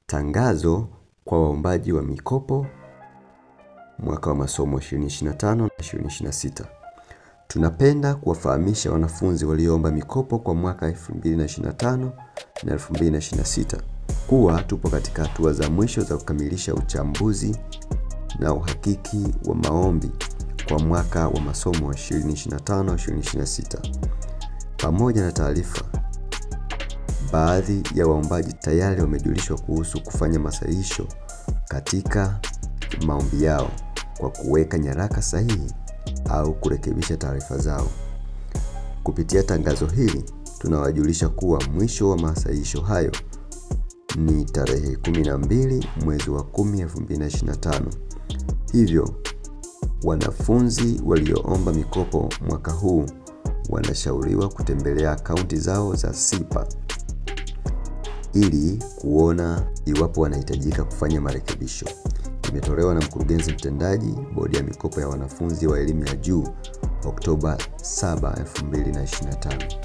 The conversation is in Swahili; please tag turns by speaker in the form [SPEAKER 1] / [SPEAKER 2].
[SPEAKER 1] Tangazo kwa waombaji wa mikopo mwaka wa masomo 2025 na 2026. Tunapenda kuwafahamisha wanafunzi walioomba mikopo kwa mwaka 2025 na 2026 kuwa tupo katika hatua za mwisho za kukamilisha uchambuzi na uhakiki wa maombi kwa mwaka wa masomo 2025-2026. Pamoja na taarifa, baadhi ya waombaji tayari wamejulishwa kuhusu kufanya masahihisho katika maombi yao kwa kuweka nyaraka sahihi au kurekebisha taarifa zao. Kupitia tangazo hili, tunawajulisha kuwa mwisho wa masahihisho hayo ni tarehe 12 mwezi wa 10 2025. Hivyo, wanafunzi walioomba mikopo mwaka huu wanashauriwa kutembelea akaunti zao za SIPA ili kuona iwapo wanahitajika kufanya marekebisho. Imetolewa na Mkurugenzi Mtendaji, Bodi ya Mikopo ya Wanafunzi wa Elimu ya Juu, Oktoba 7, 2025.